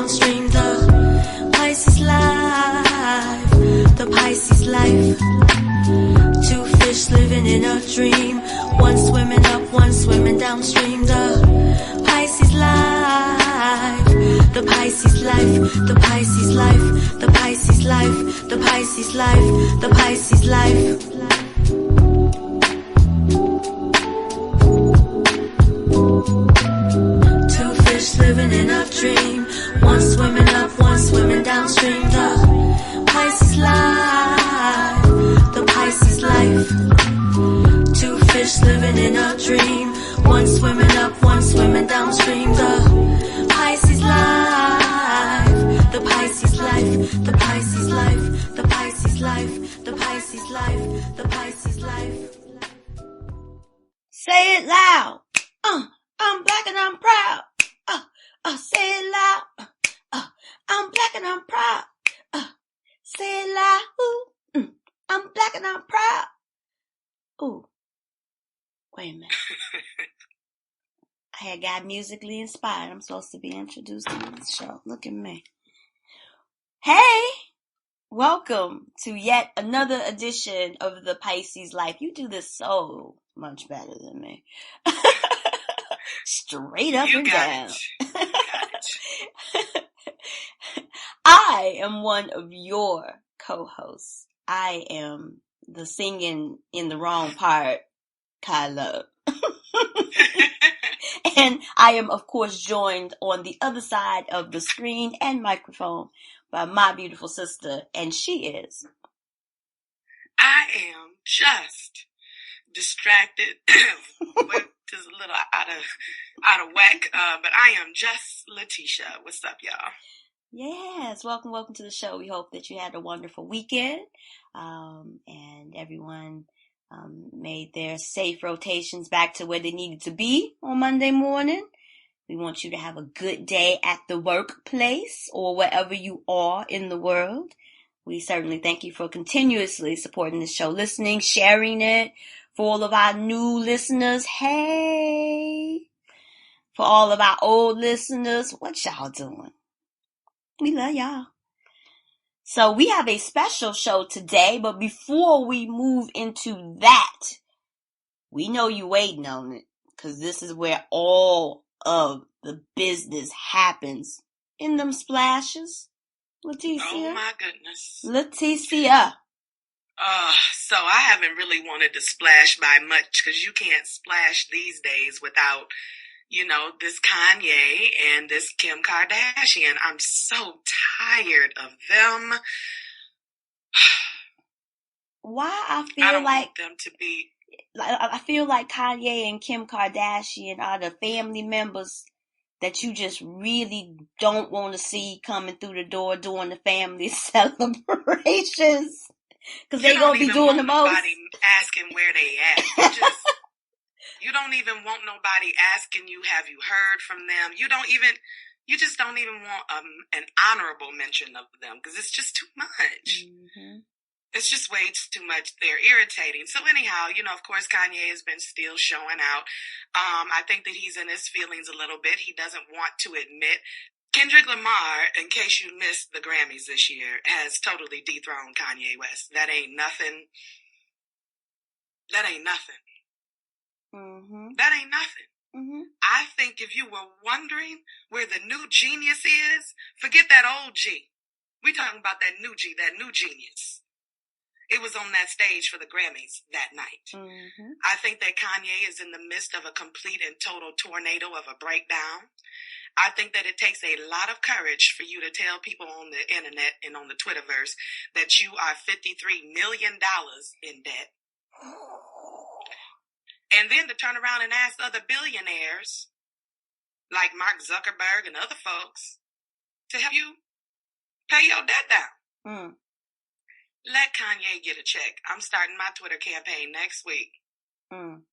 downstream. The Pisces life, the Pisces life. Two fish living in a dream, one swimming up, one swimming downstream. The Pisces life, the Pisces life, the Pisces life, the Pisces life, the Pisces life, the Pisces life. Two fish living in a dream, one swimming up, one swimming downstream. The Pisces life, the Pisces life. Two fish living in a dream, one swimming up, one swimming downstream. The Pisces life, the Pisces life, the Pisces life, the Pisces life, the Pisces life, the Pisces life. Say it loud. I'm black and I'm proud. Say it loud. I'm black and I'm proud. Say it loud. I'm black and I'm proud. Ooh. Wait a minute. I had got musically inspired. I'm supposed to be introduced to this show. Look at me. Hey! Welcome to yet another edition of the Pisces Life. You do this so much better than me. Straight up and down. You got it. I am one of your co-hosts. I am the singing in the wrong part, Kyla. And I am, of course, joined on the other side of the screen and microphone by my beautiful sister, and she is. I am just distracted, which is a little out of whack, but I am just Letitia. What's up, y'all? Yes, welcome to the show. We hope that you had a wonderful weekend, and everyone made their safe rotations back to where they needed to be on Monday morning. We want you to have a good day at the workplace or wherever you are in the world. We certainly thank you for continuously supporting the show, listening, sharing it. For all of our new listeners, hey! For all of our old listeners, what y'all doing? We love y'all. So we have a special show today, but before we move into that, we know you waiting on it, because this is where all of the business happens in them splashes. Leticia. Oh my goodness. Leticia. So I haven't really wanted to splash by much, because you can't splash these days without, this Kanye and this Kim Kardashian. I'm so tired of them. Why I don't want them to be. I feel like Kanye and Kim Kardashian are the family members that you just really don't want to see coming through the door during the family celebrations. Because they're going to be doing the most. Nobody asking where they at. You don't even want nobody asking you, have you heard from them? You just don't even want an honorable mention of them, because it's just too much. Mm-hmm. It's just way too much. They're irritating. So anyhow, of course, Kanye has been still showing out. I think that he's in his feelings a little bit. He doesn't want to admit. Kendrick Lamar, in case you missed the Grammys this year, has totally dethroned Kanye West. That ain't nothing. Mm-hmm. That ain't nothing. Mm-hmm. I think if you were wondering where the new genius is, forget that old G. We talking about that new G, that new genius. It was on that stage for the Grammys that night. Mm-hmm. I think that Kanye is in the midst of a complete and total tornado of a breakdown. I think that it takes a lot of courage for you to tell people on the internet and on the Twitterverse that you are $53 million in debt. And then to turn around and ask other billionaires, like Mark Zuckerberg and other folks, to help you pay your debt down. Mm. Let Kanye get a check. I'm starting my Twitter campaign next week. Mm.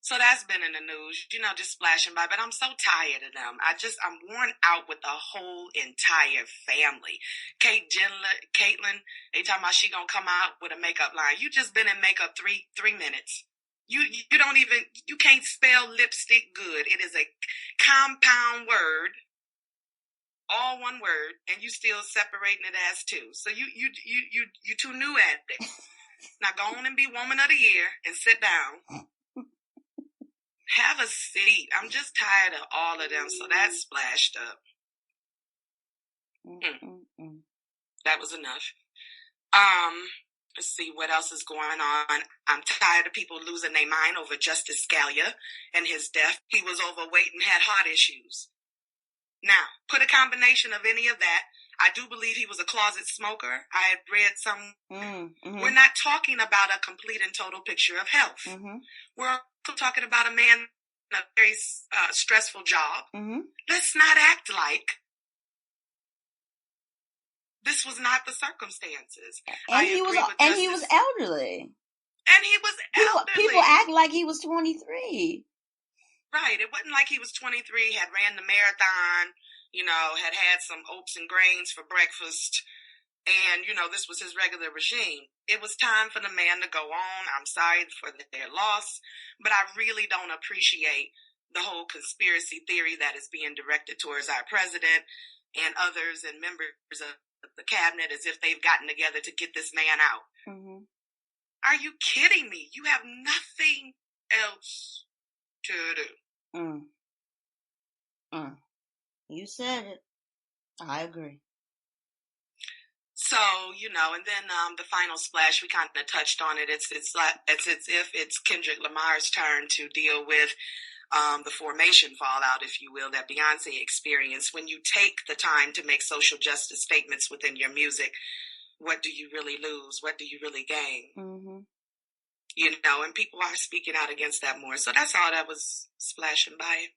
So that's been in the news, just splashing by. But I'm so tired of them. I'm worn out with the whole entire family. Caitlyn, they talking about she gonna come out with a makeup line. You just been in makeup three minutes. You can't spell lipstick good. It is a compound word. all one word, and you still separating it as two. So you too new at it. Now go on and be Woman of the Year and sit down. Have a seat. I'm just tired of all of them. So that's splashed up. That was enough. Let's see what else is going on. I'm tired of people losing their mind over Justice Scalia and his death. He was overweight and had heart issues. Now, put a combination of any of that. I do believe he was a closet smoker. I had read some. We're not talking about a complete and total picture of health. We're also talking about a man in a very stressful job. Let's not act like this was not the circumstances. And he was elderly. And he was elderly. People act like he was 23. Right. It wasn't like he was 23, had ran the marathon, had some oats and grains for breakfast. And, this was his regular regime. It was time for the man to go on. I'm sorry for their loss, but I really don't appreciate the whole conspiracy theory that is being directed towards our president and others and members of the cabinet as if they've gotten together to get this man out. Are you kidding me? You have nothing else to do. You said it. I agree. So, and then the final splash, we kind of touched on it. It's as if it's Kendrick Lamar's turn to deal with the formation fallout, if you will, that Beyonce experienced. When you take the time to make social justice statements within your music, what do you really lose? What do you really gain? And people are speaking out against that more. So that's all that was splashing by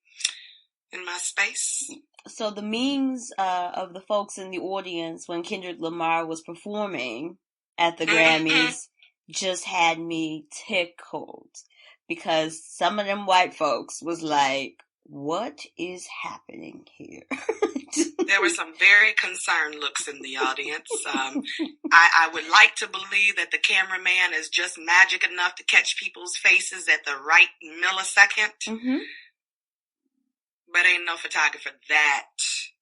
in my space. So the memes of the folks in the audience when Kendrick Lamar was performing at the Grammys just had me tickled. Because some of them white folks was like, what is happening here? There were some very concerned looks in the audience. I would like to believe that the cameraman is just magic enough to catch people's faces at the right millisecond. But ain't no photographer that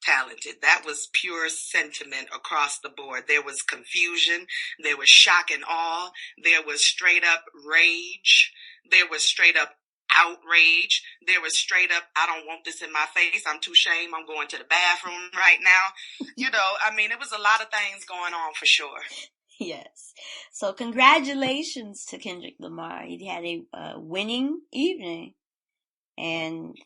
talented. That was pure sentiment across the board. There was confusion. There was shock and awe. There was straight up rage. There was straight up outrage. There was straight up, I don't want this in my face. I'm too ashamed. I'm going to the bathroom right now. It was a lot of things going on for sure. Yes. So congratulations to Kendrick Lamar. He had a winning evening. And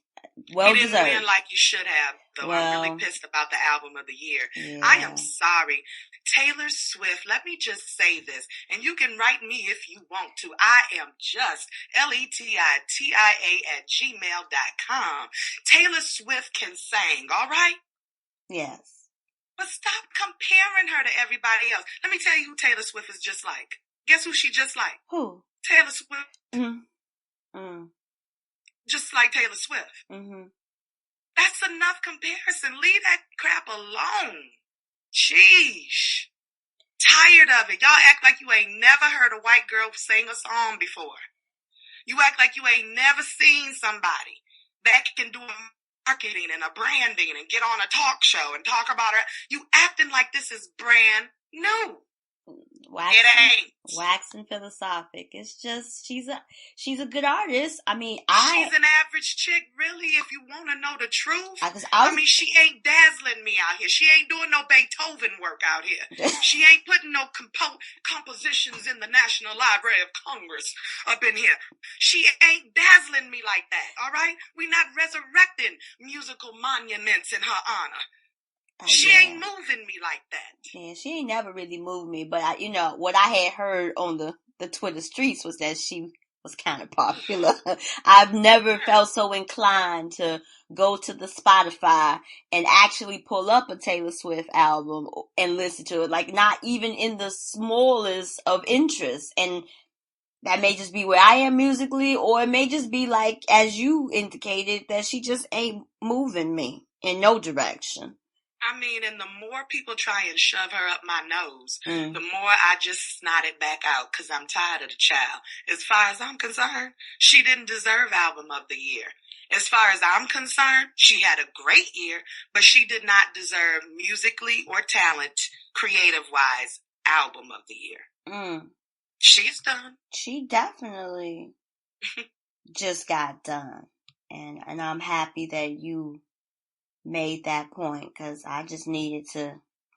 well deserved. He didn't win like he should have, though. I'm really pissed about the album of the year. Yeah. I am sorry. Taylor Swift, let me just say this, and you can write me if you want to. I am just LETITIA@gmail.com. Taylor Swift can sing, all right? Yes. But stop comparing her to everybody else. Let me tell you who Taylor Swift is just like. Guess who she just like? Who? Taylor Swift. Just like Taylor Swift. That's enough comparison. Leave that crap alone. Sheesh. Tired of it. Y'all act like you ain't never heard a white girl sing a song before. You act like you ain't never seen somebody that can do a marketing and a branding and get on a talk show and talk about her. You acting like this is brand new. Waxing philosophic. It's just she's a good artist. She's an average chick, really. If you want to know the truth, she ain't dazzling me out here. She ain't doing no Beethoven work out here. She ain't putting no compositions in the National Library of Congress up in here. She ain't dazzling me like that. All right, we're not resurrecting musical monuments in her honor. She ain't moving me like that. Yeah, she ain't never really moved me. But what I had heard on the Twitter streets was that she was kind of popular. I've never felt so inclined to go to the Spotify and actually pull up a Taylor Swift album and listen to it. Like, not even in the smallest of interest. And that may just be where I am musically, or it may just be like, as you indicated, that she just ain't moving me in no direction. I mean, and the more people try and shove her up my nose, Mm. the more I just snot it back out because I'm tired of the child. As far as I'm concerned, she didn't deserve Album of the Year. As far as I'm concerned, she had a great year, but she did not deserve musically or talent, creative-wise, Album of the Year. Mm. She's done. She definitely just got done. And I'm happy that you made that point, because I just needed to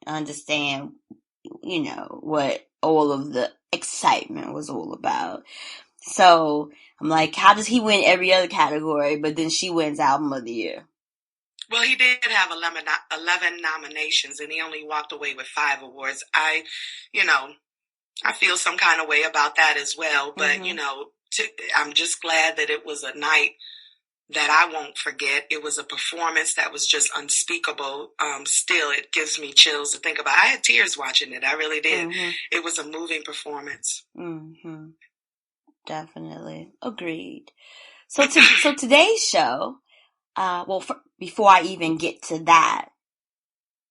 understand, what all of the excitement was all about. So I'm like, how does he win every other category, but then she wins Album of the Year? Well, he did have 11 nominations, and he only walked away with 5 awards. I feel some kind of way about that as well. But, I'm just glad that it was a night that I won't forget. It was a performance that was just unspeakable. Still, it gives me chills to think about. I had tears watching it. I really did. Mm-hmm. It was a moving performance. Mm-hmm. Definitely. Agreed. So today's show, before I even get to that,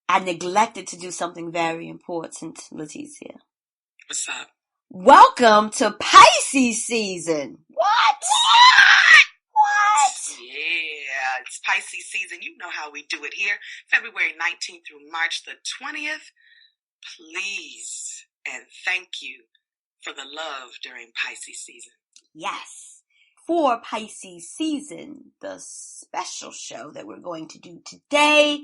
I neglected to do something very important, Leticia. What's up? Welcome to Pisces season. What? Yeah, it's Pisces season. You know how we do it here. February 19th through March the 20th. Please and thank you for the love during Pisces season. Yes. For Pisces season, the special show that we're going to do today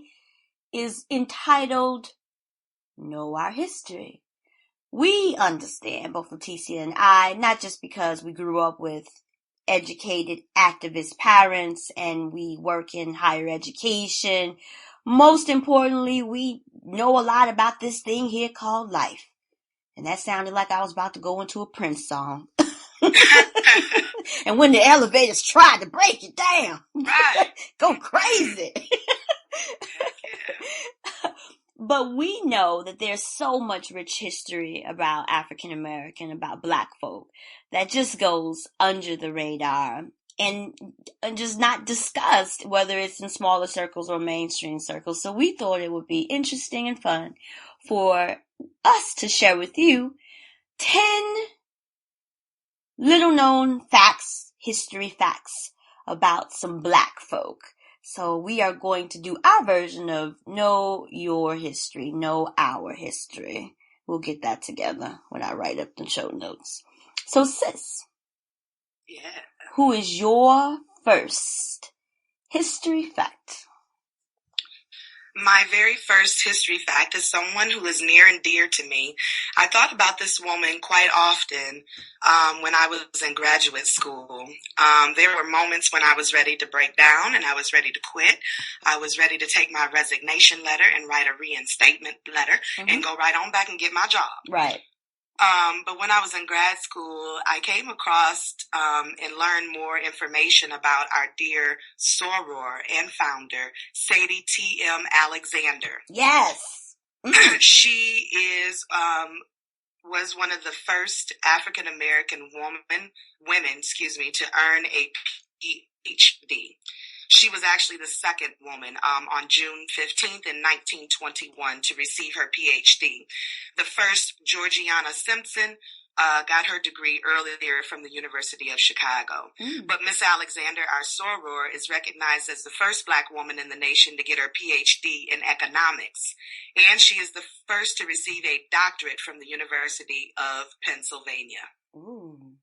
is entitled Know Our History. We understand, both Leticia and I, not just because we grew up with educated activist parents and we work in higher education. Most importantly, we know a lot about this thing here called life. And that sounded like I was about to go into a Prince song. And when the elevators tried to break it down, right. Go crazy. But we know that there's so much rich history about African American, about Black folk, that just goes under the radar and just not discussed, whether it's in smaller circles or mainstream circles. So we thought it would be interesting and fun for us to share with you 10 little known facts, history facts about some Black folk. So we are going to do our version of Know Your History, Know Our History. We'll get that together when I write up the show notes. So sis, yeah, who is your first history fact? My very first history fact is someone who is near and dear to me. I thought about this woman quite often when I was in graduate school. There were moments when I was ready to break down and I was ready to quit. I was ready to take my resignation letter and write a reinstatement letter and go right on back and get my job. Right. But when I was in grad school, I came across and learned more information about our dear soror and founder, Sadie T.M. Alexander. Yes. She was one of the first African American women, to earn a PhD. She was actually the second woman on June 15th in 1921 to receive her PhD. The first, Georgiana Simpson, got her degree earlier from the University of Chicago. But Miss Alexander, our soror, is recognized as the first Black woman in the nation to get her PhD in economics. And she is the first to receive a doctorate from the University of Pennsylvania. Ooh.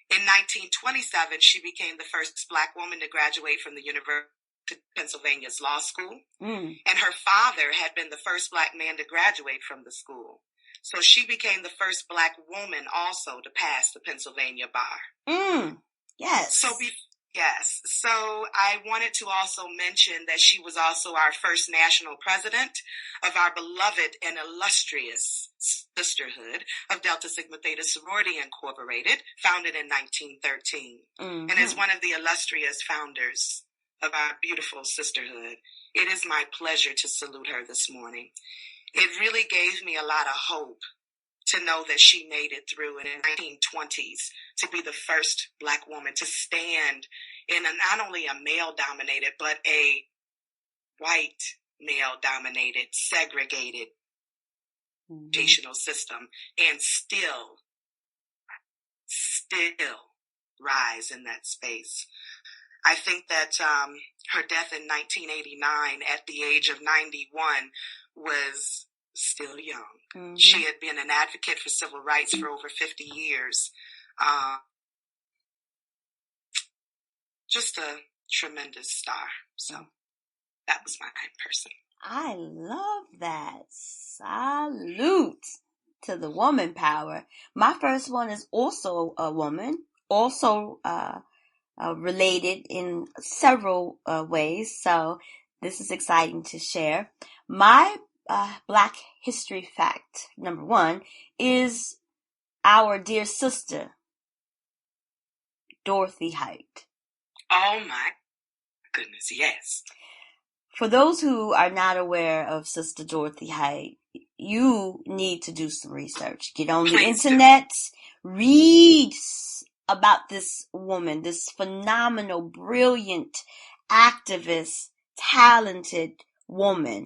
In 1927, she became the first Black woman to graduate from the University of Pennsylvania's law school. And her father had been the first Black man to graduate from the school. So she became the first Black woman also to pass the Pennsylvania bar. Yes. Yes. So I wanted to also mention that she was also our first national president of our beloved and illustrious sisterhood of Delta Sigma Theta Sorority Incorporated, founded in 1913. And as one of the illustrious founders of our beautiful sisterhood, it is my pleasure to salute her this morning. It really gave me a lot of hope to know that she made it through in the 1920s to be the first Black woman to stand in not only a male-dominated, but a white male-dominated, segregated educational system, and still rise in that space. I think that her death in 1989 at the age of 91 was still young. Mm-hmm. She had been an advocate for civil rights for over 50 years. Just a tremendous star. So that was my person. I love that. Salute to the woman power. My first one is also a woman, also related in several ways. So this is exciting to share. My Black history fact, number one, is our dear sister, Dorothy Height. Oh my goodness, yes. For those who are not aware of Sister Dorothy Height, you need to do some research. Get on the internet, read about this woman, this phenomenal, brilliant, activist, talented woman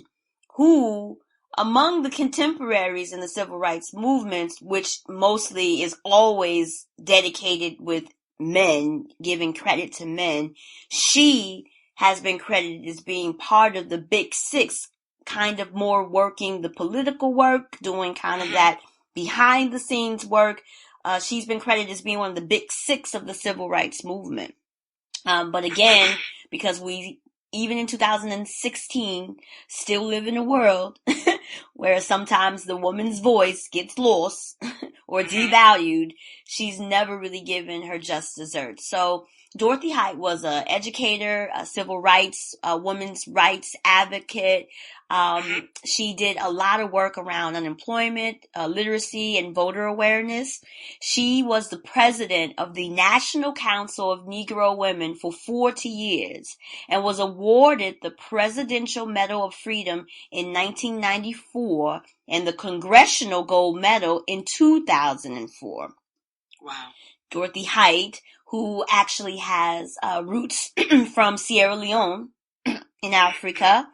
who, among the contemporaries in the civil rights movement, which mostly is always dedicated with men, giving credit to men, she has been credited as being part of the Big Six, kind of more working the political work, doing kind of that behind the scenes work. She's been credited as being one of the Big Six of the civil rights movement. But again, because we, even in 2016, still live in a world where sometimes the woman's voice gets lost or devalued, she's never really given her just desserts. So Dorothy Height was an educator, a civil rights, a women's rights advocate. She did a lot of work around unemployment, literacy, and voter awareness. She was the president of the National Council of Negro Women for 40 years and was awarded the Presidential Medal of Freedom in 1994 and the Congressional Gold Medal in 2004. Wow. Dorothy Height, who actually has roots from Sierra Leone in Africa,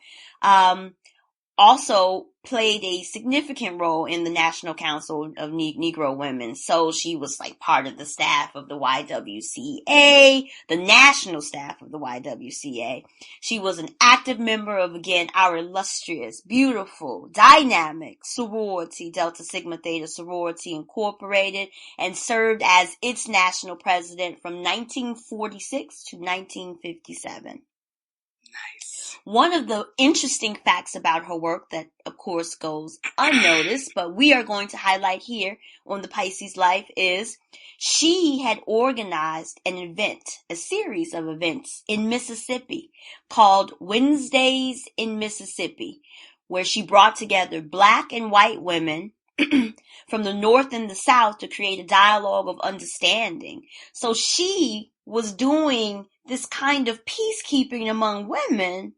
also played a significant role in the National Council of Negro Women. So she was like part of the staff of the YWCA, the national staff of the YWCA. She was an active member of, again, our illustrious, beautiful, dynamic sorority, Delta Sigma Theta Sorority Incorporated, and served as its national president from 1946 to 1957. Nice. One of the interesting facts about her work that, of course, goes unnoticed, but we are going to highlight here on the Pisces Life is she had organized an event, a series of events in Mississippi called Wednesdays in Mississippi, where she brought together Black and white women from the North and the South to create a dialogue of understanding. So she was doing this kind of peacekeeping among women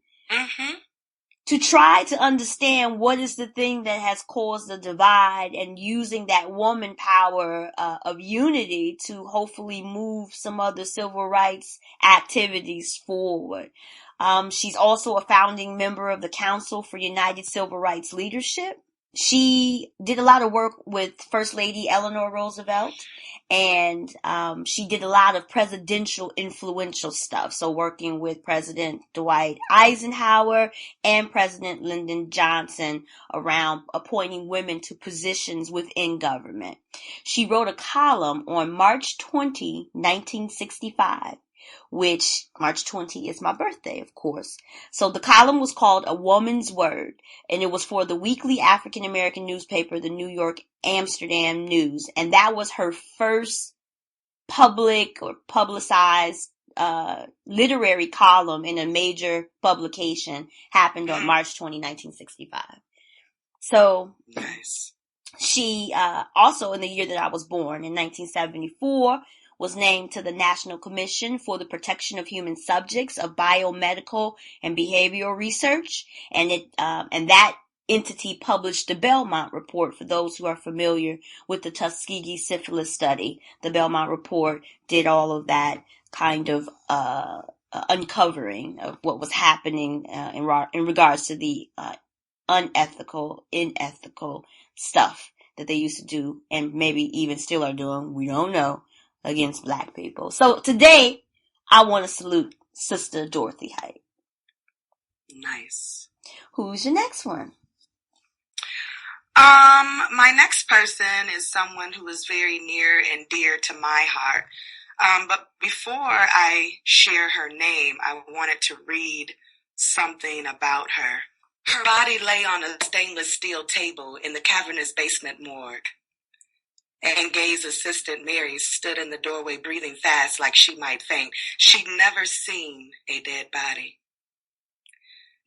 to try to understand what is the thing that has caused the divide and using that woman power of unity to hopefully move some other civil rights activities forward. She's also a founding member of the Council for United Civil Rights Leadership. She did a lot of work with First Lady Eleanor Roosevelt, and she did a lot of presidential influential stuff. So working with President Dwight Eisenhower and President Lyndon Johnson around appointing women to positions within government. She wrote a column on March 20, 1965. Which March 20 is my birthday, of course. So the column was called A Woman's Word, and it was for the weekly African American newspaper, the New York Amsterdam News. And that was her first public or publicized literary column in a major publication, happened on March 20, 1965. So nice. She also, in the year that I was born, in 1974, was named to the National Commission for the Protection of Human Subjects of Biomedical and Behavioral Research, and that entity published the Belmont Report. For those who are familiar with the Tuskegee syphilis study, the Belmont Report did all of that kind of uncovering of what was happening in regards to the unethical, unethical stuff that they used to do and maybe even still are doing, we don't know, against Black people. So today, I want to salute Sister Dorothy Height. Nice. Who's your next one? My next person is someone who is very near and dear to my heart. But before I share her name, I wanted to read something about her. Her body lay on a stainless steel table in the cavernous basement morgue. And Gay's assistant, Mary, stood in the doorway breathing fast like she might faint. She'd never seen a dead body.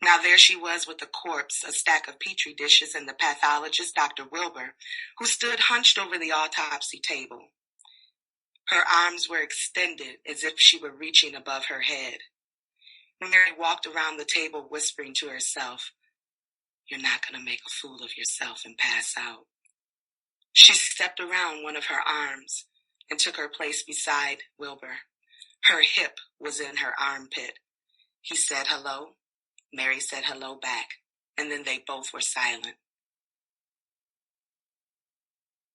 Now there she was with a corpse, a stack of petri dishes, and the pathologist, Dr. Wilbur, who stood hunched over the autopsy table. Her arms were extended as if she were reaching above her head. Mary walked around the table whispering to herself, "You're not going to make a fool of yourself and pass out." She stepped around one of her arms and took her place beside Wilbur. Her hip was in her armpit. He said hello. Mary said hello back, and then they both were silent.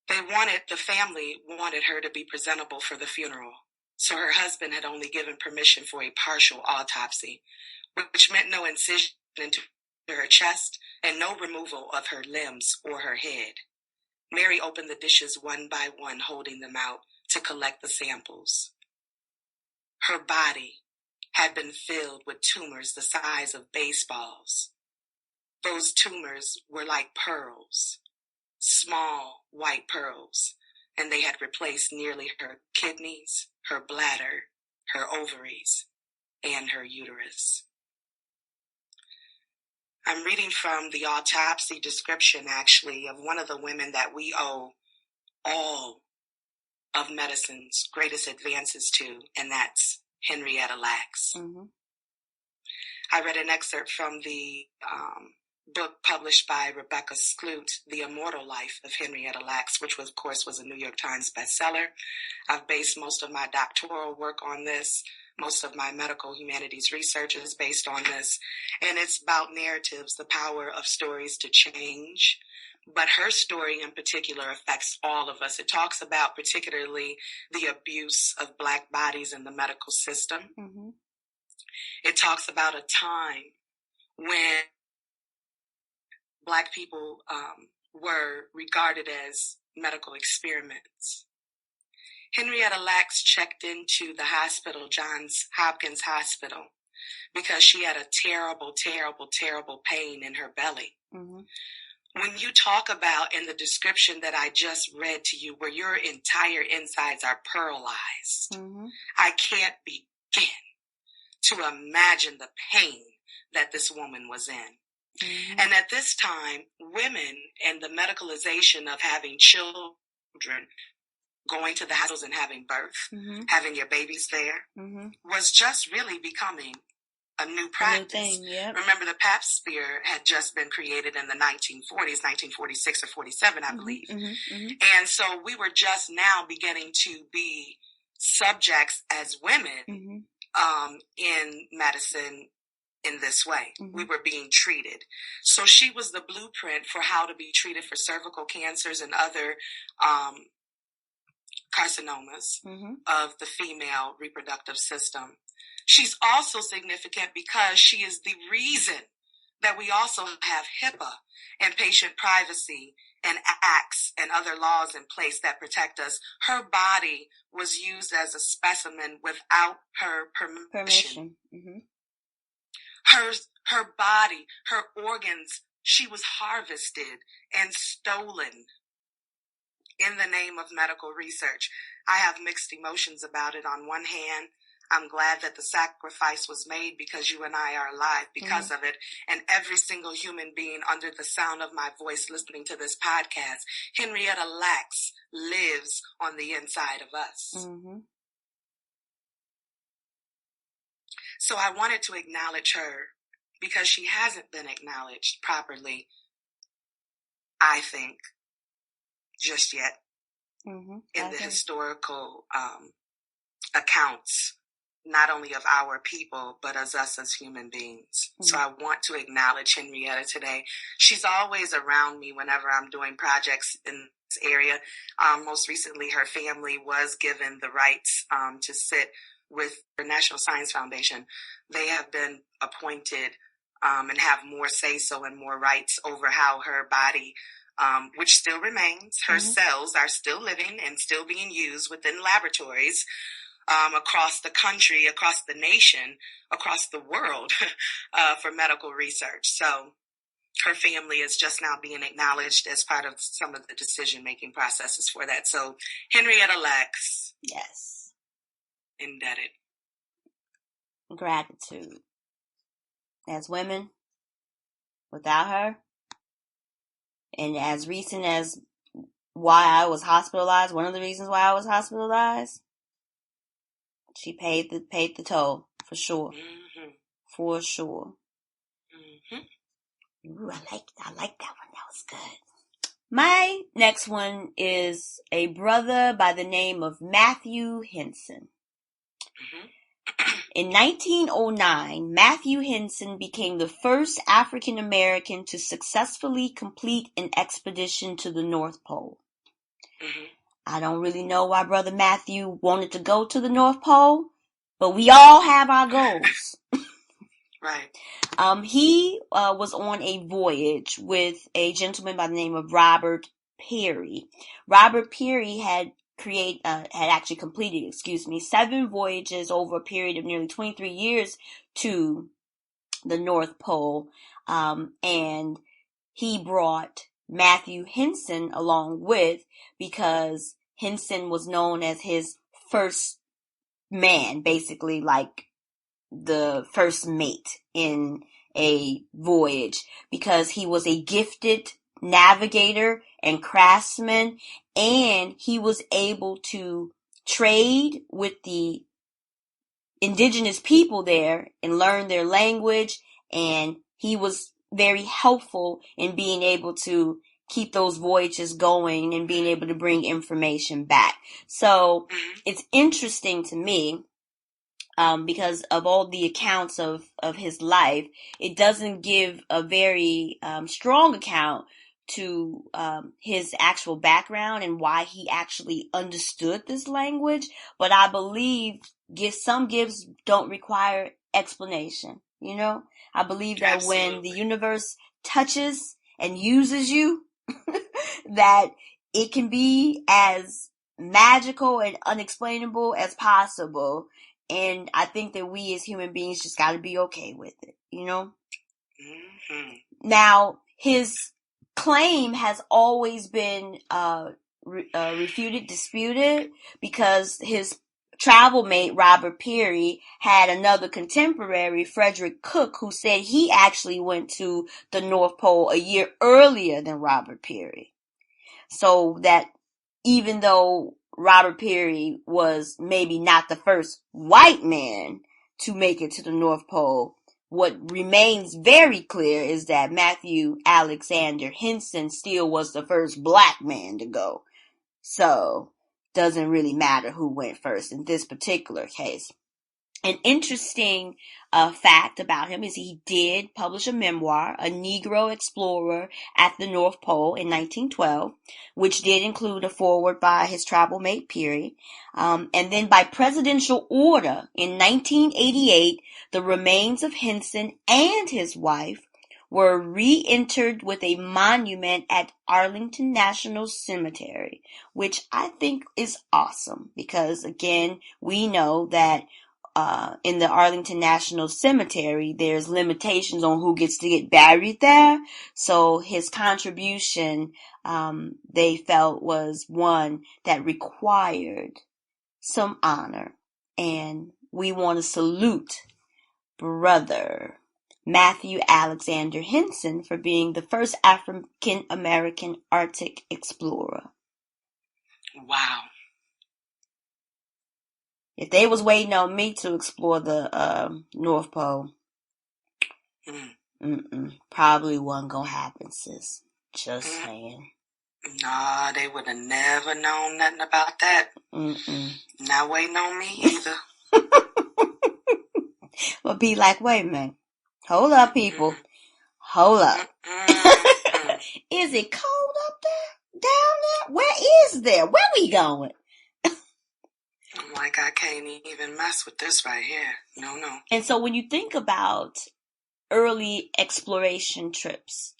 The family wanted her to be presentable for the funeral, so her husband had only given permission for a partial autopsy, which meant no incision into her chest and no removal of her limbs or her head. Mary opened the dishes one by one, holding them out to collect the samples. Her body had been filled with tumors the size of baseballs. Those tumors were like pearls, small white pearls, and they had replaced nearly her kidneys, her bladder, her ovaries, and her uterus. I'm reading from the autopsy description, actually, of one of the women that we owe all of medicine's greatest advances to, and that's Henrietta Lacks. Mm-hmm. I read an excerpt from the book published by Rebecca Skloot, The Immortal Life of Henrietta Lacks, which was, of course, was a New York Times bestseller. I've based most of my doctoral work on this. Most of my medical humanities research is based on this. And it's about narratives, the power of stories to change. But her story in particular affects all of us. It talks about particularly the abuse of Black bodies in the medical system. Mm-hmm. It talks about a time when Black people were regarded as medical experiments. Henrietta Lacks checked into the hospital, Johns Hopkins Hospital, because she had a terrible, terrible, terrible pain in her belly. Mm-hmm. When you talk about in the description that I just read to you, where your entire insides are pearlized, Mm-hmm. I can't begin to imagine the pain that this woman was in. Mm-hmm. And at this time, women and the medicalization of having children, going to the hospitals and having birth, Mm-hmm. having your babies there, Mm-hmm. was just really becoming a new practice. A new thing, yep. Remember, the Pap smear had just been created in the 1940s, 1946 or 47, I believe. Mm-hmm. Mm-hmm. And so we were just now beginning to be subjects as women in medicine in this way. Mm-hmm. We were being treated. So she was the blueprint for how to be treated for cervical cancers and other carcinomas of the female reproductive system. She's also significant because she is the reason that we also have HIPAA and patient privacy and acts and other laws in place that protect us. Her body was used as a specimen without her permission. Mm-hmm. Her body, her organs, she was harvested and stolen in the name of medical research. I have mixed emotions about it. On one hand, I'm glad that the sacrifice was made because you and I are alive because of it. And every single human being under the sound of my voice listening to this podcast, Henrietta Lacks lives on the inside of us. Mm-hmm. So I wanted to acknowledge her because she hasn't been acknowledged properly, I think, just yet in the historical accounts not only of our people, but as us as human beings. Mm-hmm. So I want to acknowledge Henrietta today. She's always around me whenever I'm doing projects in this area. Most recently, her family was given the rights to sit with the National Science Foundation. They have been appointed and have more say-so and more rights over how her body, which still remains, her mm-hmm. cells are still living and still being used within laboratories across the country, across the nation, across the world for medical research. So her family is just now being acknowledged as part of some of the decision-making processes for that. So Henrietta Lacks. Yes. Indebted. Gratitude. As women, without her, and as recent as why I was hospitalized, one of the reasons why I was hospitalized, she paid the toll, for sure. Mm-hmm. For sure. Mm-hmm. Ooh, I like that one. That was good. My next one is a brother by the name of Matthew Henson. Mm-hmm. In 1909, Matthew Henson became the first African American to successfully complete an expedition to the North Pole. Mm-hmm. I don't really know why Brother Matthew wanted to go to the North Pole, but we all have our goals. Right. He was on a voyage with a gentleman by the name of Robert Peary. Robert Peary had actually completed 7 voyages over a period of nearly 23 years to the North Pole. And he brought Matthew Henson along with, because Henson was known as his first man, basically like the first mate in a voyage, because he was a gifted navigator and craftsman, and he was able to trade with the indigenous people there and learn their language, and he was very helpful in being able to keep those voyages going and being able to bring information back. So it's interesting to me, because of all the accounts of his life, it doesn't give a very strong account to his actual background and why he actually understood this language. But I believe some gifts don't require explanation. You know, I believe that Absolutely. When the universe touches and uses you, that it can be as magical and unexplainable as possible. And I think that we as human beings just got to be okay with it, you know? Mm-hmm. Now, his claim has always been refuted, disputed, because his travel mate, Robert Peary, had another contemporary, Frederick Cook, who said he actually went to the North Pole a year earlier than Robert Peary. So that even though Robert Peary was maybe not the first white man to make it to the North Pole, what remains very clear is that Matthew Alexander Henson still was the first black man to go. So, doesn't really matter who went first in this particular case. An interesting fact about him is he did publish a memoir, A Negro Explorer at the North Pole, in 1912, which did include a foreword by his travel mate Peary. And then by presidential order in 1988, the remains of Henson and his wife were re-entered with a monument at Arlington National Cemetery, which I think is awesome because, again, we know that in the Arlington National Cemetery, there's limitations on who gets to get buried there. So his contribution, they felt, was one that required some honor. And we want to salute Brother Matthew Alexander Henson for being the first African American Arctic explorer. Wow. If they was waiting on me to explore the North Pole, probably wasn't gonna happen, sis. Just saying. Nah, they would have never known nothing about that. Not waiting on me either. But be like, wait a minute. Hold up, people. Hold up. Is it cold up there? Down there? Where is there? Where we going? I'm like, I can't even mess with this right here. No. And so when you think about early exploration trips,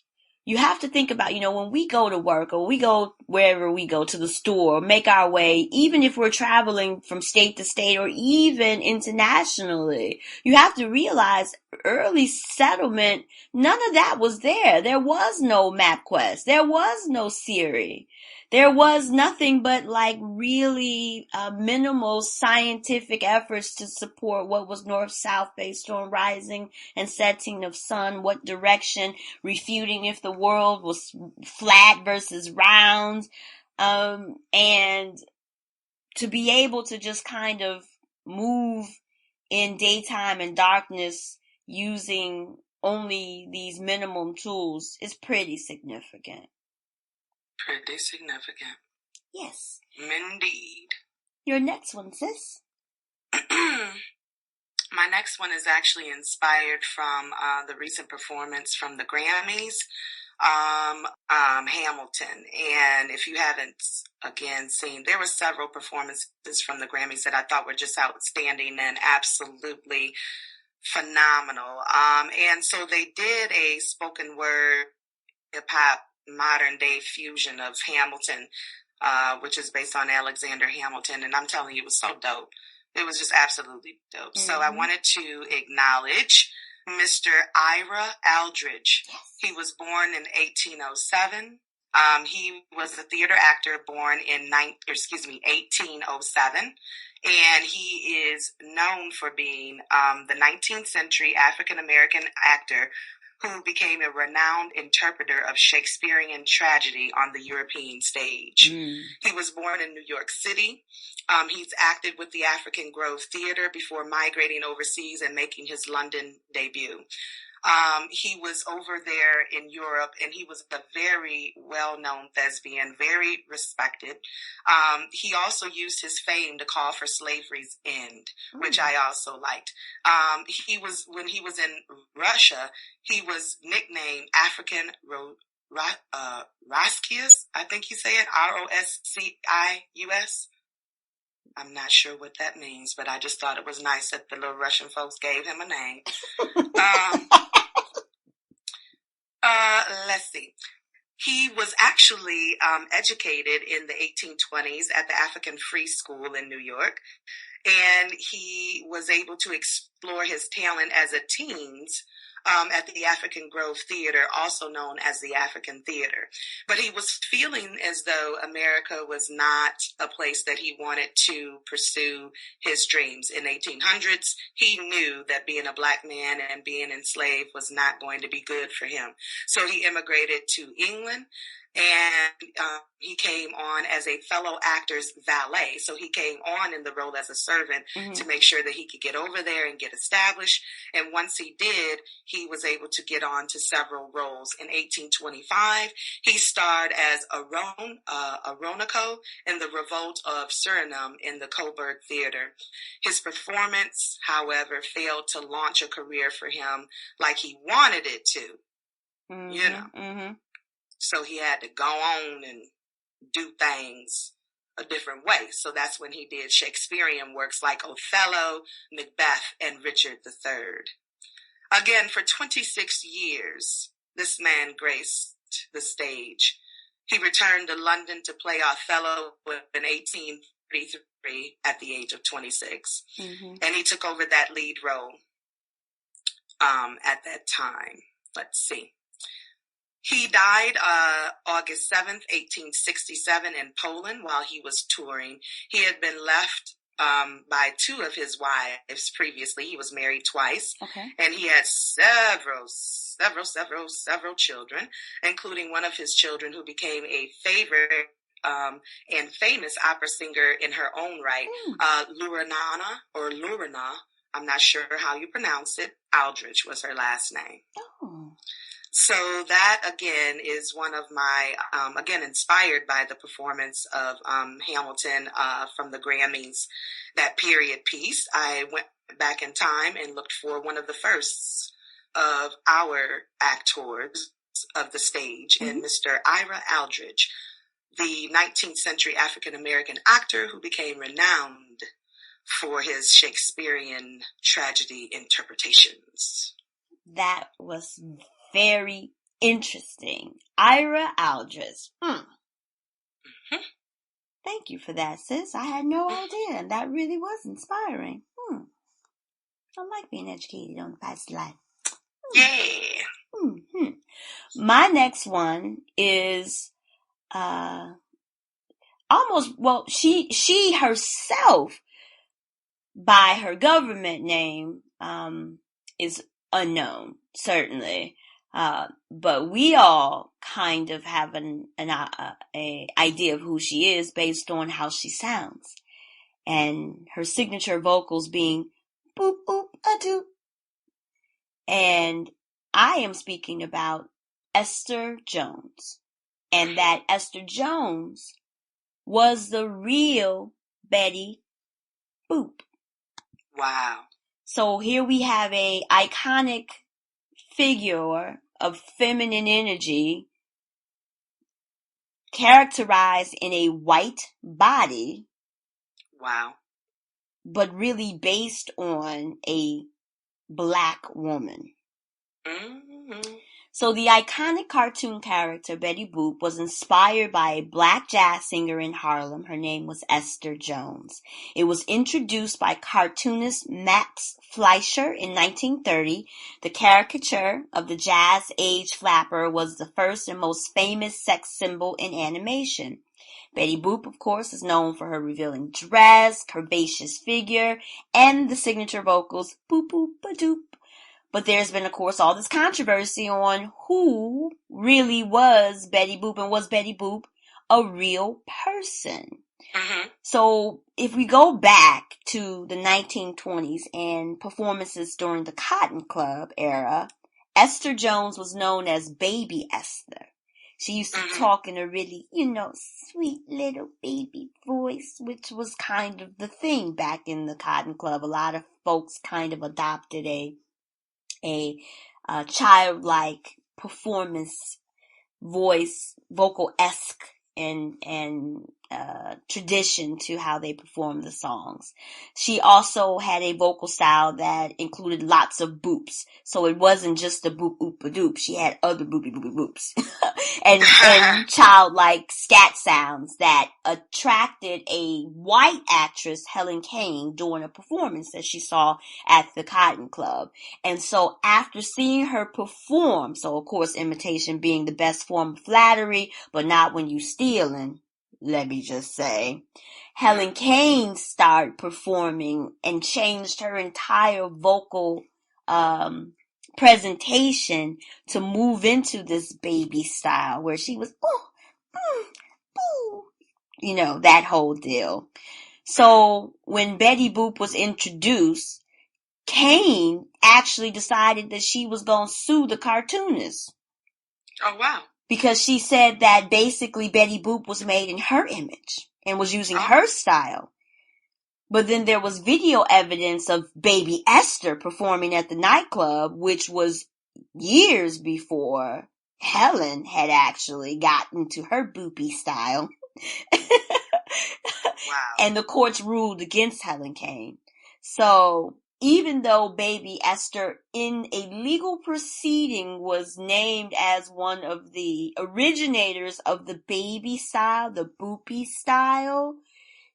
you have to think about, when we go to work or we go wherever we go, to the store, make our way, even if we're traveling from state to state or even internationally, you have to realize early settlement, none of that was there. There was no MapQuest. There was no Siri. There was nothing but really minimal scientific efforts to support what was north-south based on rising and setting of sun, what direction, refuting if the world was flat versus round, and to be able to just kind of move in daytime and darkness using only these minimum tools is pretty significant. Pretty significant. Yes. Indeed. Your next one, sis. My next one is actually inspired from the recent performance from the Grammys, Hamilton. And if you haven't, again, seen, there were several performances from the Grammys that I thought were just outstanding and absolutely phenomenal. And so they did a spoken word hip-hop modern day fusion of Hamilton, which is based on Alexander Hamilton. And I'm telling you, it was so dope. It was just absolutely dope. Mm-hmm. So I wanted to acknowledge Mr. Ira Aldridge. Yes. He was born in 1807. He was a theater actor born in 1807. And he is known for being the 19th century African-American actor who became a renowned interpreter of Shakespearean tragedy on the European stage. Mm. He was born in New York City. He's acted with the African Grove Theater before migrating overseas and making his London debut. He was over there in Europe, and he was a very well-known thespian, very respected. He also used his fame to call for slavery's end, which I also liked. When he was in Russia, he was nicknamed African Roscius, I think you say it, Roscius. I'm not sure what that means, but I just thought it was nice that the little Russian folks gave him a name. Let's see. He was actually educated in the 1820s at the African Free School in New York, and he was able to explore his talent as a teens at the African Grove Theater, also known as the African Theater. But he was feeling as though America was not a place that he wanted to pursue his dreams. In 1800s, he knew that being a black man and being enslaved was not going to be good for him. So he immigrated to England, and he came on as a fellow actor's valet. So he came on in the role as a servant to make sure that he could get over there and get established. And once he did, he was able to get on to several roles. In 1825, he starred as Oronoco in the Revolt of Suriname in the Coburg Theater. His performance, however, failed to launch a career for him like he wanted it to, you know. Mm-hmm. So he had to go on and do things a different way. So that's when he did Shakespearean works like Othello, Macbeth, and Richard III. Again, for 26 years, this man graced the stage. He returned to London to play Othello in 1833 at the age of 26. Mm-hmm. And he took over that lead role at that time. Let's see. He died August 7th, 1867 in Poland while he was touring. He had been left by two of his wives previously. He was married twice. Okay. And he had several children, including one of his children who became a favorite and famous opera singer in her own right, Lurina, I'm not sure how you pronounce it. Aldridge was her last name. Oh. So that again is one of my, again, inspired by the performance of Hamilton from the Grammys, that period piece. I went back in time and looked for one of the firsts of our actors of the stage, in Mr. Ira Aldridge, the 19th century African American actor who became renowned for his Shakespearean tragedy interpretations. That was very interesting. Ira Aldridge. Thank you for that, sis. I had no idea, and that really was inspiring. I like being educated on the past life. Yeah. My next one is she herself, by her government name, is unknown, certainly. But we all kind of have an idea of who she is based on how she sounds. And her signature vocals being boop, boop, a doop. And I am speaking about Esther Jones. And that Esther Jones was the real Betty Boop. Wow. So here we have a iconic figure of feminine energy characterized in a white body. Wow. But really based on a black woman. So the iconic cartoon character Betty Boop was inspired by a black jazz singer in Harlem. Her name was Esther Jones. It was introduced by cartoonist Max Fleischer in 1930. The caricature of the jazz age flapper was the first and most famous sex symbol in animation. Betty Boop, of course, is known for her revealing dress, curvaceous figure, and the signature vocals, boop boop ba doop. But there's been, of course, all this controversy on who really was Betty Boop, and was Betty Boop a real person? So if we go back to the 1920s and performances during the Cotton Club era, Esther Jones was known as Baby Esther. She used to talk in a really, sweet little baby voice, which was kind of the thing back in the Cotton Club. A lot of folks kind of adopted a childlike performance voice, vocal-esque and tradition to how they perform the songs. She also had a vocal style that included lots of boops. So it wasn't just a boop oop a doop. She had other boopy boopy boops. and childlike scat sounds that attracted a white actress, Helen Kane, during a performance that she saw at the Cotton Club. And so after seeing her perform, so of course imitation being the best form of flattery, but not when you stealing, let me just say, Helen Kane started performing and changed her entire vocal presentation to move into this baby style where she was, that whole deal. So when Betty Boop was introduced, Kane actually decided that she was going to sue the cartoonist. Oh, wow. Because she said that basically Betty Boop was made in her image and was using her style. But then there was video evidence of Baby Esther performing at the nightclub, which was years before Helen had actually gotten to her boopy style. Wow. And the courts ruled against Helen Kane. So even though Baby Esther in a legal proceeding was named as one of the originators of the baby style, the boopy style,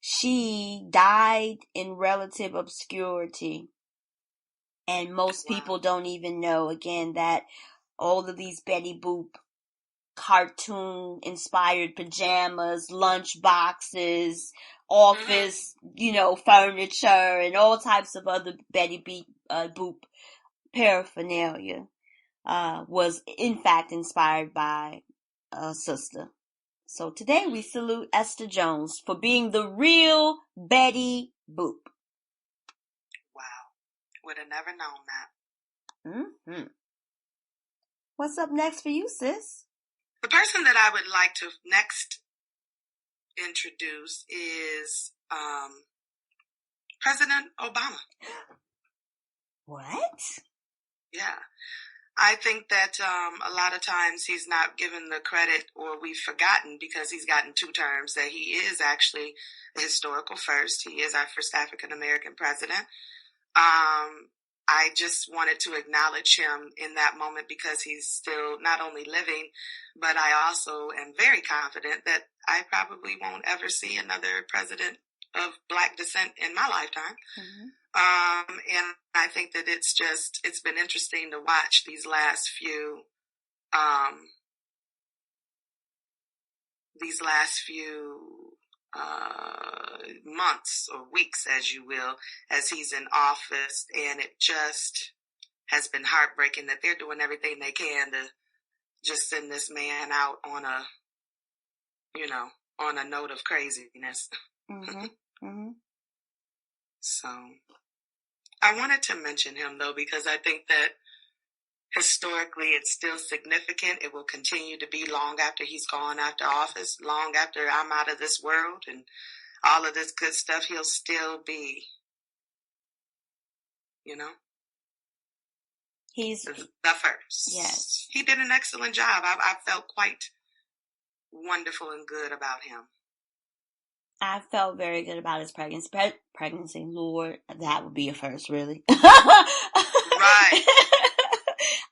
she died in relative obscurity. And most people don't even know, again, that all of these Betty Boop cartoon inspired pajamas, lunch boxes, office, furniture, and all types of other Betty Boop paraphernalia, was in fact inspired by a sister. So today we salute Esther Jones for being the real Betty Boop. Wow. Would have never known that. What's up next for you, sis? The person that I would like to next introduce is President Obama. What? Yeah. I think that a lot of times he's not given the credit, or we've forgotten, because he's gotten 2 terms, that he is actually the historical first. He is our first African-American president. I just wanted to acknowledge him in that moment because he's still not only living, but I also am very confident that I probably won't ever see another president of Black descent in my lifetime. Mm-hmm. And I think that it's been interesting to watch these last few months or weeks, as you will, as he's in office, and it just has been heartbreaking that they're doing everything they can to just send this man out on a note of craziness. Mm-hmm. Mm-hmm. So I wanted to mention him, though, because I think that historically it's still significant. It will continue to be long after he's gone after office, long after I'm out of this world and all of this good stuff. He'll still be, he's the first. Yes. He did an excellent job. I felt quite wonderful and good about him. I felt very good about his pregnancy. Lord, that would be a first, really. Right.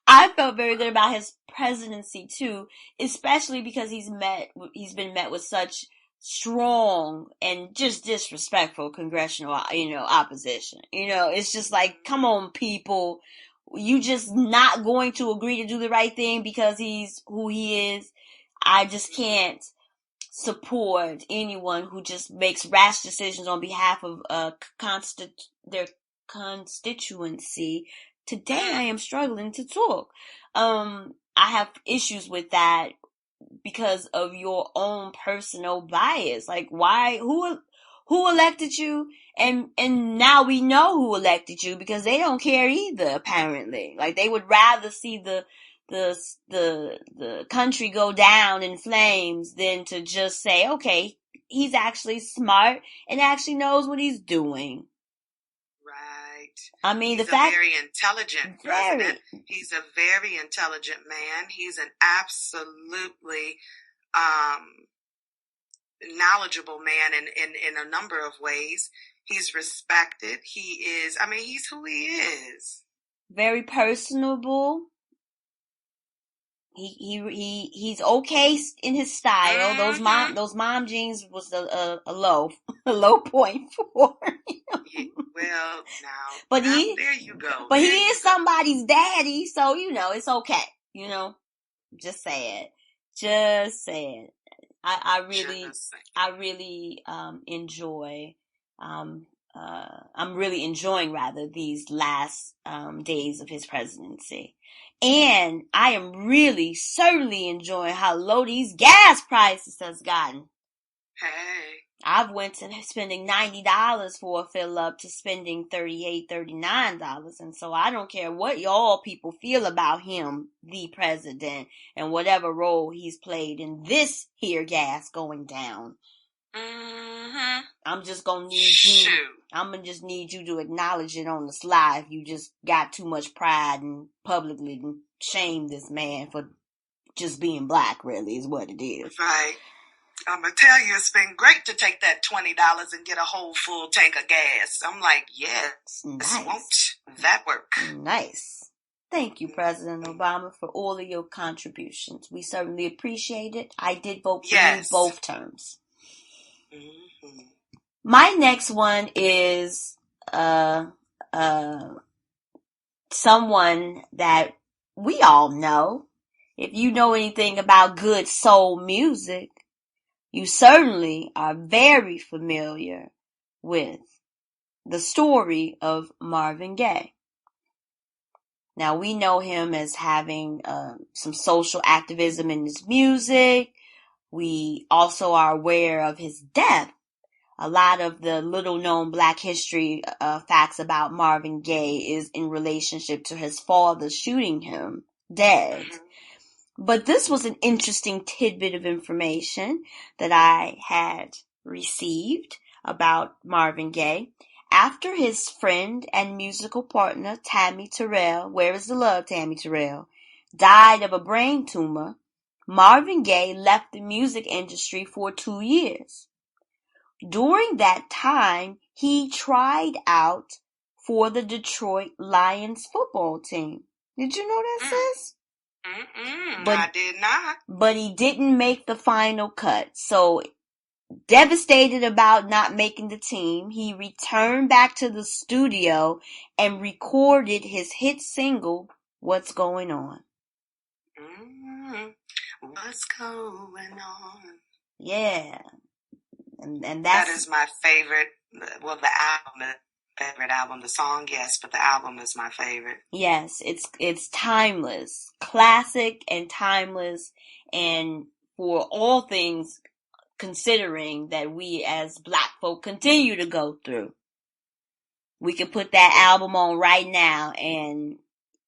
I felt very good about his presidency too, especially because he's been met with such strong and just disrespectful congressional, opposition. It's just like, come on, people. You just not going to agree to do the right thing because he's who he is. I just can't support anyone who just makes rash decisions on behalf of their constituency. Today I am struggling to talk. I have issues with that because of your own personal bias. Like, why? Who elected you? And now we know who elected you because they don't care either. Apparently, like they would rather see the country go down in flames than to just say, okay, he's actually smart and actually knows what he's doing. Right. I mean, he's a very intelligent president. He's a very intelligent man. He's an absolutely knowledgeable man in a number of ways. He's respected. He's who he is. Very personable. He's okay in his style. Mm-hmm. Those mom jeans was a low point for him. Well, now there you go. But he is somebody's daddy, so it's okay. Just say it. I really enjoy. I'm really enjoying rather these last days of his presidency. And I am really certainly enjoying how low these gas prices has gotten. Hey. I've went to spending $90 for a fill up to spending $38, $39. And so I don't care what y'all people feel about him, the president, and whatever role he's played in this here gas going down. Mm-hmm. I'm just gonna need you. I'm gonna just need you to acknowledge it on the slide. You just got too much pride and publicly shame this man for just being black. Really, is what it is. Right. I'm gonna tell you, it's been great to take that $20 and get a whole full tank of gas. I'm like, yes, nice. Won't that work? Nice. Thank you, President Obama, for all of your contributions. We certainly appreciate it. I did vote for you both terms. Mm-hmm. My next one is someone that we all know. If you know anything about good soul music, you certainly are very familiar with the story of Marvin Gaye. Now, we know him as having some social activism in his music. We also are aware of his death. A lot of the little-known Black history facts about Marvin Gaye is in relationship to his father shooting him dead. But this was an interesting tidbit of information that I had received about Marvin Gaye. After his friend and musical partner, Tammy Terrell, where is the love, Tammy Terrell, died of a brain tumor, Marvin Gaye left the music industry for 2 years. During that time, he tried out for the Detroit Lions football team. Did you know that, sis? I did not. But he didn't make the final cut. So, devastated about not making the team, he returned back to the studio and recorded his hit single, What's Going On. What's going on? Yeah. And that is my favorite. Well, the album, favorite album. The song, yes, but the album is my favorite. Yes, it's timeless, classic and timeless, and for all things considering that we as Black folk continue to go through, we can put that album on right now, and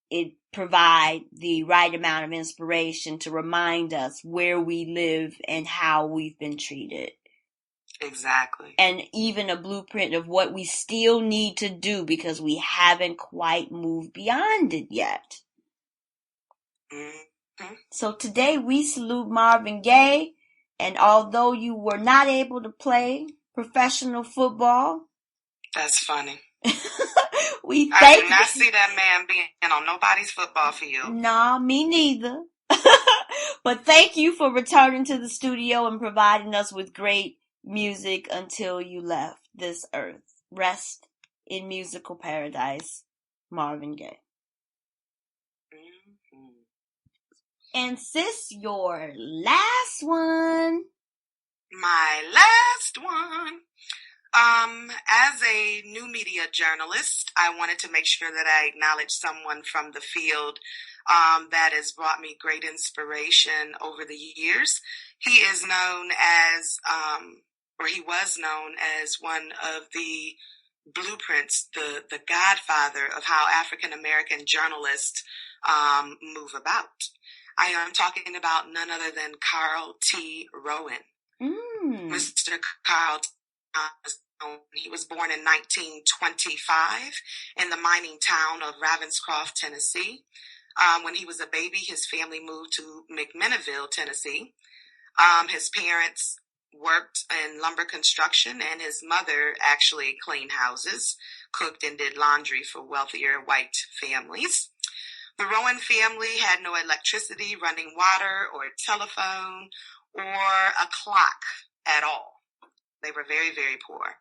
it provide the right amount of inspiration to remind us where we live and how we've been treated. Exactly. And even a blueprint of what we still need to do because we haven't quite moved beyond it yet. Mm-hmm. So today we salute Marvin Gaye, and although you were not able to play professional football. That's funny. I do not see that man being on nobody's football field. Nah, me neither. But thank you for returning to the studio and providing us with great music until you left this earth. Rest in musical paradise, Marvin Gaye. Mm-hmm. And sis, your last one. My last one. As a new media journalist, I wanted to make sure that I acknowledge someone from the field that has brought me great inspiration over the years. He is known as, or he was known as one of the blueprints, the godfather of how African American journalists move about. I am talking about none other than Carl T. Rowan. Mr. Carl T. He was born in 1925 in the mining town of Ravenscroft, Tennessee. When he was a baby, his family moved to McMinnville, Tennessee. His parents worked in lumber construction, and his mother actually cleaned houses, cooked, and did laundry for wealthier white families. The Rowan family had no electricity, running water, or telephone, or a clock at all. They were very, very poor.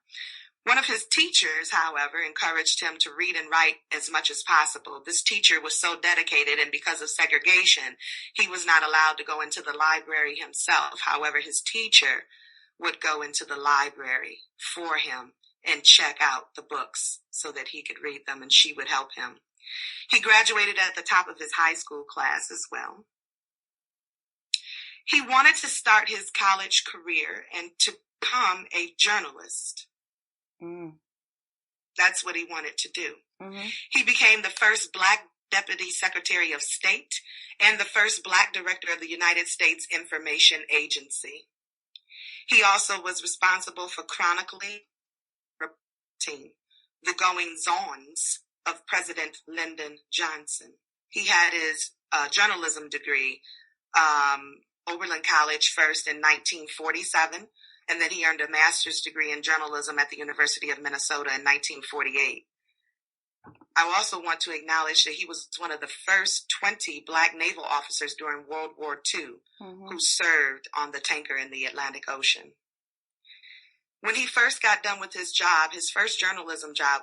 One of his teachers, however, encouraged him to read and write as much as possible. This teacher was so dedicated, and because of segregation, he was not allowed to go into the library himself. However, his teacher would go into the library for him and check out the books so that he could read them, and she would help him. He graduated at the top of his high school class as well. He wanted to start his college career and to become a journalist. That's what he wanted to do. Mm-hmm. He became the first Black Deputy Secretary of State and the first Black Director of the United States Information Agency. He also was responsible for chronicling the goings-ons of President Lyndon Johnson. He had his journalism degree, Oberlin College first in 1947, and then he earned a master's degree in journalism at the University of Minnesota in 1948. I also want to acknowledge that he was one of the first 20 Black naval officers during World War II who served on the tanker in the Atlantic Ocean. When he first got done with his job, his first journalism job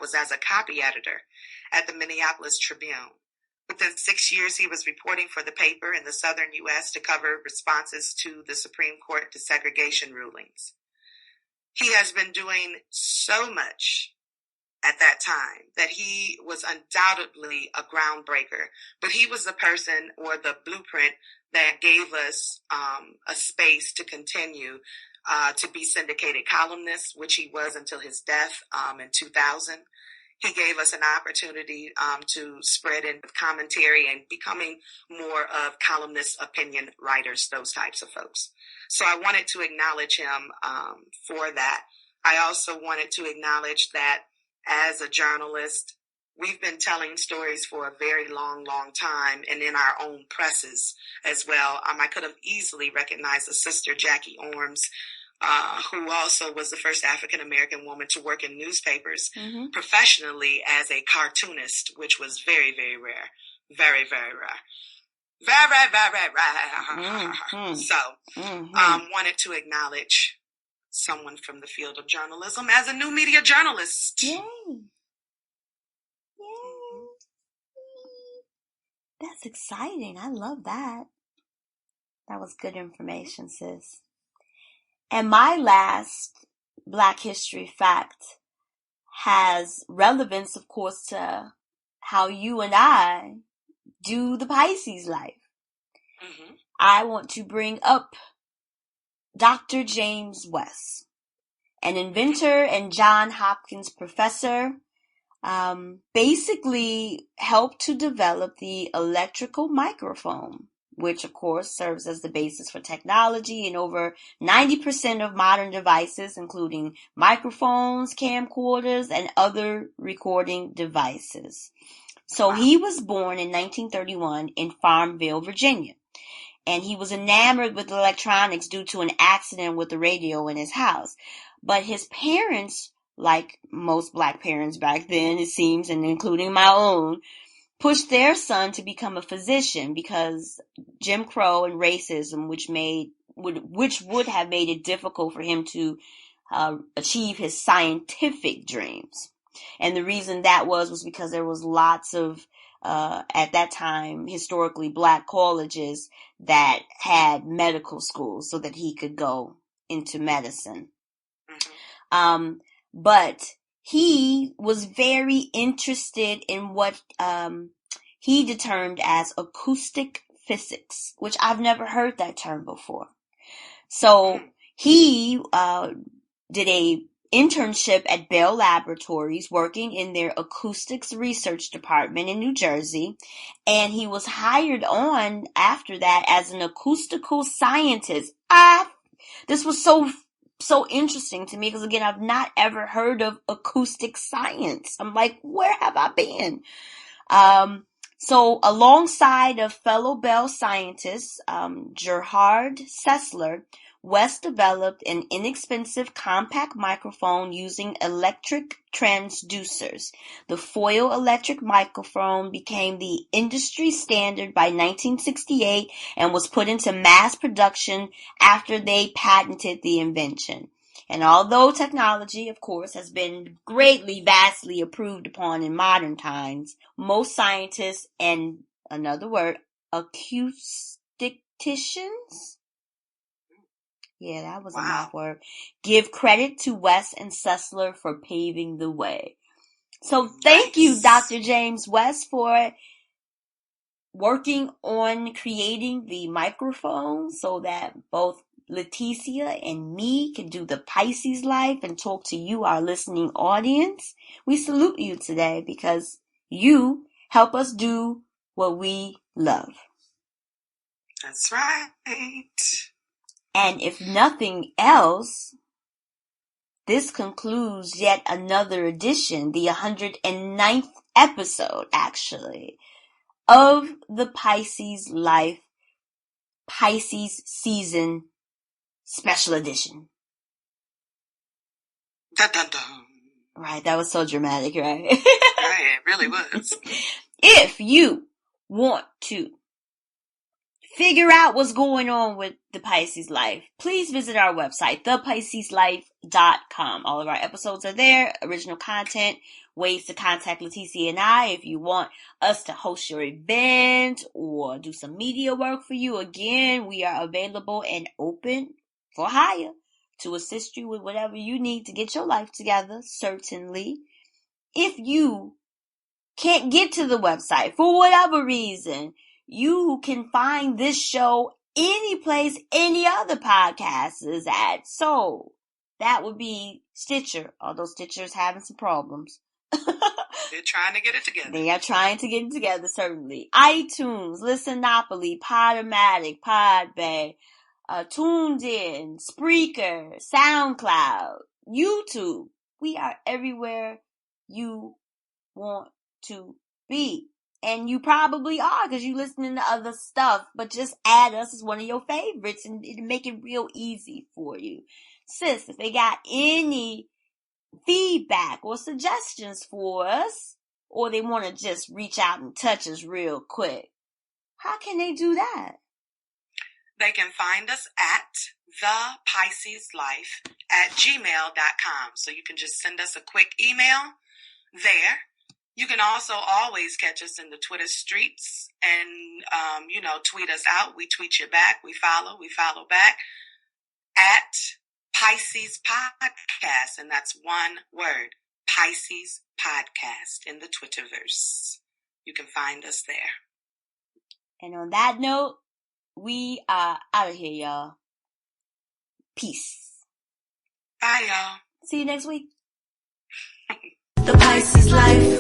was as a copy editor at the Minneapolis Tribune. Within 6 years, he was reporting for the paper in the southern U.S. to cover responses to the Supreme Court desegregation rulings. He has been doing so much at that time that he was undoubtedly a groundbreaker, but he was the person or the blueprint that gave us a space to continue to be syndicated columnist, which he was until his death in 2000. he gave us an opportunity to spread in commentary and becoming more of columnist opinion writers, those types of folks. So I wanted to acknowledge him for that. I also wanted to acknowledge that as a journalist, we've been telling stories for a very long, long time, and in our own presses as well. I could have easily recognized a sister, Jackie Orms, who also was the first African-American woman to work in newspapers professionally as a cartoonist, which was very, very rare. Very, very rare. Very, very rare. So, wanted to acknowledge someone from the field of journalism as a new media journalist. Yay. That's exciting. I love that. That was good information, sis. And my last Black history fact has relevance, of course, to how you and I do the Pisces life. I want to bring up Dr. James West, an inventor and Johns Hopkins professor, basically helped to develop the electrical microphone, which of course serves as the basis for technology in over 90% of modern devices, including microphones, camcorders, and other recording devices. So he was born in 1931 in Farmville, Virginia, and he was enamored with electronics due to an accident with the radio in his house. But his parents, like most Black parents back then, it seems, and including my own, pushed their son to become a physician because Jim Crow and racism, which would have made it difficult for him to achieve his scientific dreams. And the reason that was because there was lots of, at that time, historically Black colleges that had medical schools so that he could go into medicine. But he was very interested in what he determined as acoustic physics, which I've never heard that term before. So he did a internship at Bell Laboratories working in their acoustics research department in New Jersey, and he was hired on after that as an acoustical scientist. This was so interesting to me because, again, I've not ever heard of acoustic science. I'm like, where have I been? So alongside of fellow Bell scientists, Gerhard Sessler, West developed an inexpensive compact microphone using electric transducers. The foil electric microphone became the industry standard by 1968 and was put into mass production after they patented the invention. And although technology, of course, has been greatly, vastly improved upon in modern times, most scientists and, another word, acousticians, yeah, that was a mouth word, give credit to West and Sessler for paving the way. So thank you, Dr. James West, for working on creating the microphone so that both Leticia and me can do the Pisces life and talk to you, our listening audience. We salute you today because you help us do what we love. That's right. And if nothing else, this concludes yet another edition, the 109th episode, actually, of the Pisces Life Pisces Season Special Edition. Dun, dun, dun. Right, that was so dramatic, right? Right, it really was. If you want to figure out what's going on with the Pisces Life, please visit our website, thepisceslife.com. All of our episodes are there, original content, ways to contact Leticia and I if you want us to host your event or do some media work for you. Again, we are available and open for hire to assist you with whatever you need to get your life together, certainly. If you can't get to the website for whatever reason, you can find this show any place any other podcast is at. So that would be Stitcher, although Stitcher's having some problems. They're trying to get it together. They are trying to get it together, certainly. iTunes, Listeноpoly, Podomatic, Podbay, Tuned In, Spreaker, SoundCloud, YouTube. We are everywhere you want to be. And you probably are because you're listening to other stuff, but just add us as one of your favorites and it'll make it real easy for you. Sis, if they got any feedback or suggestions for us, or they want to just reach out and touch us real quick, how can they do that? They can find us at thepisceslife@gmail.com. So you can just send us a quick email there. You can also always catch us in the Twitter streets and, tweet us out. We tweet you back. We follow back at Pisces Podcast. And that's one word, Pisces Podcast in the Twitterverse. You can find us there. And on that note, we are out of here, y'all. Peace. Bye, y'all. See you next week. The Pisces Life.